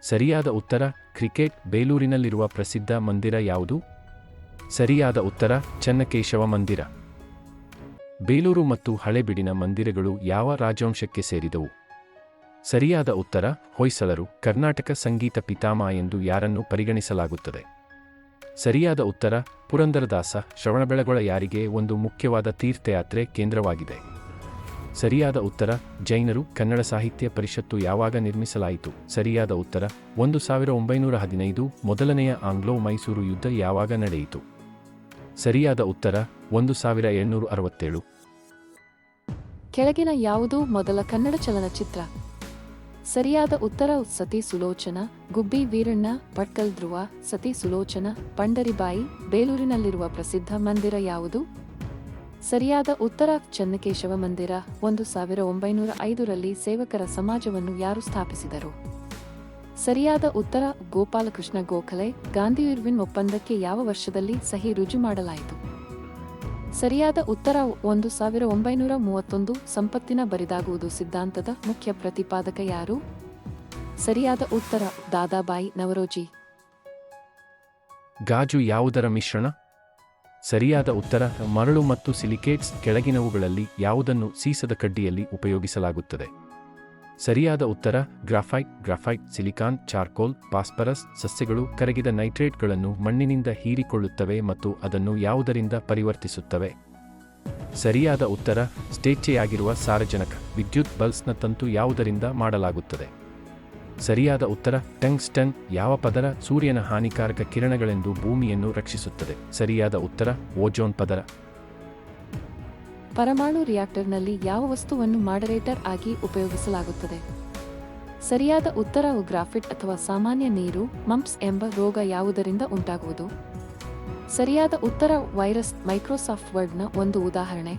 ಸರಿಯಾದ ಉತ್ತರ ಕ್ರಿಕೆಟ್. ಬೇಲೂರಿನಲ್ಲಿರುವ ಪ್ರಸಿದ್ಧ ಮಂದಿರ ಯಾವುದು? ಸರಿಯಾದ ಉತ್ತರ ಚೆನ್ನಕೇಶವ ಮಂದಿರ. ಬೇಲೂರು ಮತ್ತು ಹಳೆಬೀಡಿನ ಮಂದಿರಗಳು ಯಾವ ರಾಜವಂಶಕ್ಕೆ ಸೇರಿದವು? ಸರಿಯಾದ ಉತ್ತರ ಹೊಯ್ಸಳರು. ಕರ್ನಾಟಕ ಸಂಗೀತ ಪಿತಾಮಹ ಎಂದು ಯಾರನ್ನು ಪರಿಗಣಿಸಲಾಗುತ್ತದೆ? ಸರಿಯಾದ ಉತ್ತರ ಪುರಂದರದಾಸ. ಶ್ರವಣಬೆಳಗೊಳ ಯಾರಿಗೆ ಒಂದು ಮುಖ್ಯವಾದ ತೀರ್ಥಯಾತ್ರೆ ಕೇಂದ್ರವಾಗಿದೆ? ಸರಿಯಾದ ಉತ್ತರ ಜೈನರು. ಕನ್ನಡ ಸಾಹಿತ್ಯ ಪರಿಷತ್ತು ಯಾವಾಗ ನಿರ್ಮಿಸಲಾಯಿತು? ಸರಿಯಾದ ಉತ್ತರ 1915. ಮೊದಲನೆಯ ಆಂಗ್ಲೋ ಮೈಸೂರು ಯುದ್ಧ ಯಾವಾಗ ನಡೆಯಿತು? ಸರಿಯಾದ ಉತ್ತರ 1767. ಕೆಳಗಿನ ಯಾವುದು ಮೊದಲ ಕನ್ನಡ ಚಲನಚಿತ್ರ? ಸರಿಯಾದ ಉತ್ತರ ಸತಿ ಸುಲೋಚನ. ಗುಬ್ಬಿ ವೀರಣ್ಣ, ಭಟ್ಕಲ್ ಧ್ರುವ, ಸತಿ ಸುಲೋಚನ, ಪಂಡರಿಬಾಯಿ. ಬೇಲೂರಿನಲ್ಲಿರುವ ಪ್ರಸಿದ್ಧ ಮಂದಿರ ಯಾವುದು? ಸರಿಯಾದ ಉತ್ತರ ಚೆನ್ನಕೇಶವ ಮಂದಿರ. 1905ರಲ್ಲಿ ಸೇವಕರ ಸಮಾಜವನ್ನು ಯಾರು ಸ್ಥಾಪಿಸಿದರು? ಸರಿಯಾದ ಉತ್ತರ ಗೋಪಾಲಕೃಷ್ಣ ಗೋಖಲೆ. ಗಾಂಧಿ-ಇರ್ವಿನ್ ಒಪ್ಪಂದಕ್ಕೆ ಯಾವ ವರ್ಷದಲ್ಲಿ ಸಹಿ ರುಜು ಮಾಡಲಾಯಿತು? ಸರಿಯಾದ ಉತ್ತರ 1931. ಸಂಪತ್ತಿನ ಬರಿದಾಗುವುದು ಸಿದ್ಧಾಂತದ ಮುಖ್ಯ ಪ್ರತಿಪಾದಕ ಯಾರು? ಸರಿಯಾದ ಉತ್ತರ ದಾದಾಬಾಯಿ ನವರೋಜಿ. ಗಾಜು ಯಾವುದರ ಮಿಶ್ರಣ? ಸರಿಯಾದ ಉತ್ತರ ಮರಳು ಮತ್ತು ಸಿಲಿಕೇಟ್ಸ್. ಕೆಳಗಿನವುಗಳಲ್ಲಿ ಯಾವುದನ್ನು ಸೀಸದ ಕಡ್ಡಿಯಲ್ಲಿ ಉಪಯೋಗಿಸಲಾಗುತ್ತದೆ? ಸರಿಯಾದ ಉತ್ತರ graphite. Graphite, silicon, charcoal, phosphorus. ಸಸ್ಯಗಳು ಕರಗಿದ ನೈಟ್ರೇಟ್ಗಳನ್ನು ಮಣ್ಣಿನಿಂದ ಹೀರಿಕೊಳ್ಳುತ್ತವೆ ಮತ್ತು ಅದನ್ನು ಯಾವುದರಿಂದ ಪರಿವರ್ತಿಸುತ್ತವೆ? ಸರಿಯಾದ ಉತ್ತರ ಸ್ಟೇಚ್ಛೆಯಾಗಿರುವ ಸಾರಜನಕ. ವಿದ್ಯುತ್ ಬಲ್ಬ್ಸ್ನ ತಂತು ಯಾವುದರಿಂದ ಮಾಡಲಾಗುತ್ತದೆ? ಸರಿಯಾದ ಉತ್ತರ ಟಂಗ್ಸ್ಟನ್. ಯಾವ ಪದರ ಸೂರ್ಯನ ಹಾನಿಕಾರಕ ಕಿರಣಗಳೆಂದು ಭೂಮಿಯನ್ನು ರಕ್ಷಿಸುತ್ತದೆ? ಸರಿಯಾದ ಉತ್ತರ ಓಜೋನ್ ಪದರ. ಪರಮಾಣು ರಿಯಾಕ್ಟರ್ನಲ್ಲಿ ಯಾವ ವಸ್ತುವನ್ನು ಮಾಡರೇಟರ್ ಆಗಿ ಉಪಯೋಗಿಸಲಾಗುತ್ತದೆ? ಸರಿಯಾದ ಉತ್ತರವು ಗ್ರಾಫೈಟ್ ಅಥವಾ ಸಾಮಾನ್ಯ ನೀರು. ಮಂಪ್ಸ್ ಎಂಬ ರೋಗ ಯಾವುದರಿಂದ ಉಂಟಾಗುವುದು? ಸರಿಯಾದ ಉತ್ತರ ವೈರಸ್. ಮೈಕ್ರೋಸಾಫ್ಟ್ ವರ್ಡ್ನ ಒಂದು ಉದಾಹರಣೆ.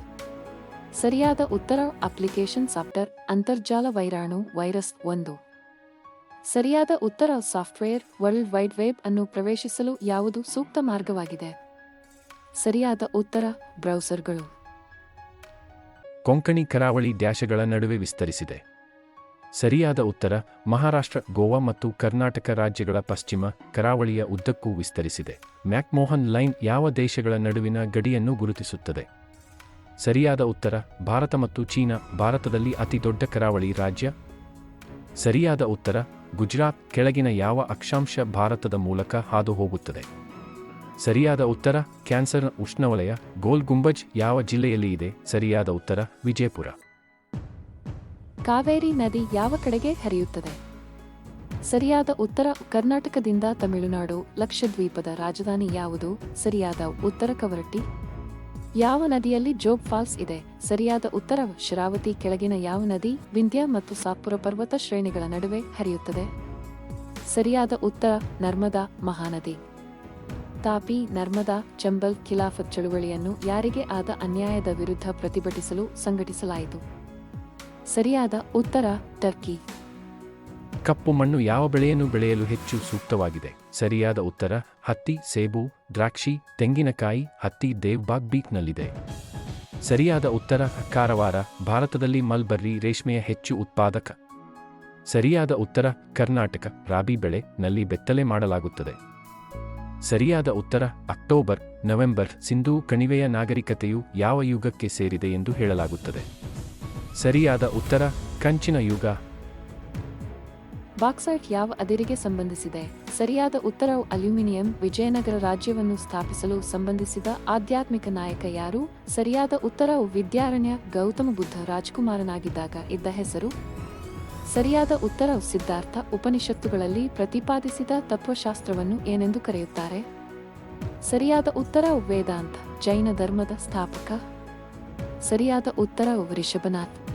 ಸರಿಯಾದ ಉತ್ತರ ಅಪ್ಲಿಕೇಶನ್ ಸಾಫ್ಟ್ವೇರ್. ಅಂತರ್ಜಾಲ ವೈರಾಣು ವೈರಸ್ 1. ಸರಿಯಾದ ಉತ್ತರ ಸಾಫ್ಟ್ವೇರ್. ವರ್ಲ್ಡ್ ವೈಡ್ ವೆಬ್ ಅನ್ನು ಪ್ರವೇಶಿಸಲು ಯಾವುದು ಸೂಕ್ತ ಮಾರ್ಗವಾಗಿದೆ? ಸರಿಯಾದ ಉತ್ತರ ಬ್ರೌಸರ್ಗಳು. ಕೊಂಕಣಿ ಕರಾವಳಿ ಡ್ಯಾಶಗಳ ನಡುವೆ ವಿಸ್ತರಿಸಿದೆ. ಸರಿಯಾದ ಉತ್ತರ ಮಹಾರಾಷ್ಟ್ರ, ಗೋವಾ ಮತ್ತು ಕರ್ನಾಟಕ ರಾಜ್ಯಗಳ ಪಶ್ಚಿಮ ಕರಾವಳಿಯ ಉದ್ದಕ್ಕೂ ವಿಸ್ತರಿಸಿದೆ. ಮ್ಯಾಕ್ಮೋಹನ್ ಲೈನ್ ಯಾವ ದೇಶಗಳ ನಡುವಿನ ಗಡಿಯನ್ನು ಗುರುತಿಸುತ್ತದೆ? ಸರಿಯಾದ ಉತ್ತರ ಭಾರತ ಮತ್ತು ಚೀನಾ. ಭಾರತದಲ್ಲಿ ಅತಿ ದೊಡ್ಡ ಕರಾವಳಿ ರಾಜ್ಯ? ಸರಿಯಾದ ಉತ್ತರ ಗುಜರಾತ್. ಕೆಳಗಿನ ಯಾವ ಅಕ್ಷಾಂಶ ಭಾರತದ ಮೂಲಕ ಹಾದು ಹೋಗುತ್ತದೆ? ಸರಿಯಾದ ಉತ್ತರ ಕ್ಯಾನ್ಸರ್. ಉಷ್ಣವಲಯ ಗೋಲ್ ಗುಂಬಜ್ ಯಾವ ಜಿಲ್ಲೆಯಲ್ಲಿ ಇದೆ? ಸರಿಯಾದ ಉತ್ತರ ವಿಜಯಪುರ. ಕಾವೇರಿ ನದಿ ಯಾವ ಕಡೆಗೆ ಹರಿಯುತ್ತದೆ? ಸರಿಯಾದ ಉತ್ತರ ಕರ್ನಾಟಕದಿಂದ ತಮಿಳುನಾಡು. ಲಕ್ಷದ್ವೀಪದ ರಾಜಧಾನಿ ಯಾವುದು? ಸರಿಯಾದ ಉತ್ತರ ಕವರಟ್ಟಿ. ಯಾವ ನದಿಯಲ್ಲಿ ಜೋಗ್ ಫಾಲ್ಸ್ ಇದೆ? ಸರಿಯಾದ ಉತ್ತರ ಶರಾವತಿ. ಕೆಳಗಿನ ಯಾವ ನದಿ ವಿಂಧ್ಯ ಮತ್ತು ಸಾತ್ಪುರ ಪರ್ವತ ಶ್ರೇಣಿಗಳ ನಡುವೆ ಹರಿಯುತ್ತದೆ? ಸರಿಯಾದ ಉತ್ತರ ನರ್ಮದಾ ಮಹಾನದಿ. ತಾಪಿ, ನರ್ಮದಾ, ಚಂಬಲ್ ಖಿಲಾಫತ್ ಚಳುವಳಿಯನ್ನು ಯಾರಿಗೆ ಆದ ಅನ್ಯಾಯದ ವಿರುದ್ಧ ಪ್ರತಿಭಟಿಸಲು ಸಂಘಟಿಸಲಾಯಿತು? ಸರಿಯಾದ ಉತ್ತರ ಟರ್ಕಿ. ಕಪ್ಪು ಮಣ್ಣು ಯಾವ ಬೆಳೆಯನ್ನು ಬೆಳೆಯಲು ಹೆಚ್ಚು ಸೂಕ್ತವಾಗಿದೆ? ಸರಿಯಾದ ಉತ್ತರ ಹತ್ತಿ, ಸೇಬು, ದ್ರಾಕ್ಷಿ, ತೆಂಗಿನಕಾಯಿ. ಹತ್ತಿ ದೇವ್ಬಾಗ್ ಬೀಟ್ನಲ್ಲಿದೆ. ಸರಿಯಾದ ಉತ್ತರ ಕಾರವಾರ. ಭಾರತದಲ್ಲಿ ಮಲ್ಬರ್ರಿ ರೇಷ್ಮೆಯ ಹೆಚ್ಚು ಉತ್ಪಾದಕ. ಸರಿಯಾದ ಉತ್ತರ ಕರ್ನಾಟಕ. ರಾಬಿ ಬೆಳೆ ನಲ್ಲಿ ಬೆತ್ತಲೆ ಮಾಡಲಾಗುತ್ತದೆ. ಸರಿಯಾದ ಉತ್ತರ ಅಕ್ಟೋಬರ್, ನವೆಂಬರ್. ಸಿಂಧೂ ಕಣಿವೆಯ ನಾಗರಿಕತೆಯು ಯಾವ ಯುಗಕ್ಕೆ ಸೇರಿದೆ ಎಂದು ಹೇಳಲಾಗುತ್ತದೆ? ಸರಿಯಾದ ಉತ್ತರ ಕಂಚಿನ ಯುಗ. ಬಾಕ್ಸೈಟ್ ಯಾವ ಅದಿರಿಗೆ ಸಂಬಂಧಿಸಿದೆ? ಸರಿಯಾದ ಉತ್ತರವು ಅಲ್ಯೂಮಿನಿಯಂ. ವಿಜಯನಗರ ರಾಜ್ಯವನ್ನು ಸ್ಥಾಪಿಸಲು ಸಂಬಂಧಿಸಿದ ಆಧ್ಯಾತ್ಮಿಕ ನಾಯಕ ಯಾರು? ಸರಿಯಾದ ಉತ್ತರವು ವಿದ್ಯಾರಣ್ಯ. ಗೌತಮ ಬುದ್ಧ ರಾಜಕುಮಾರನಾಗಿದ್ದಾಗ ಇದ್ದ ಹೆಸರು? ಸರಿಯಾದ ಉತ್ತರವು ಸಿದ್ಧಾರ್ಥ. ಉಪನಿಷತ್ತುಗಳಲ್ಲಿ ಪ್ರತಿಪಾದಿಸಿದ ತತ್ವಶಾಸ್ತ್ರವನ್ನು ಏನೆಂದು ಕರೆಯುತ್ತಾರೆ? ಸರಿಯಾದ ಉತ್ತರವು ವೇದಾಂತ. ಜೈನ ಧರ್ಮದ ಸ್ಥಾಪಕ? ಸರಿಯಾದ ಉತ್ತರವು ರಿಷಭನಾಥ್.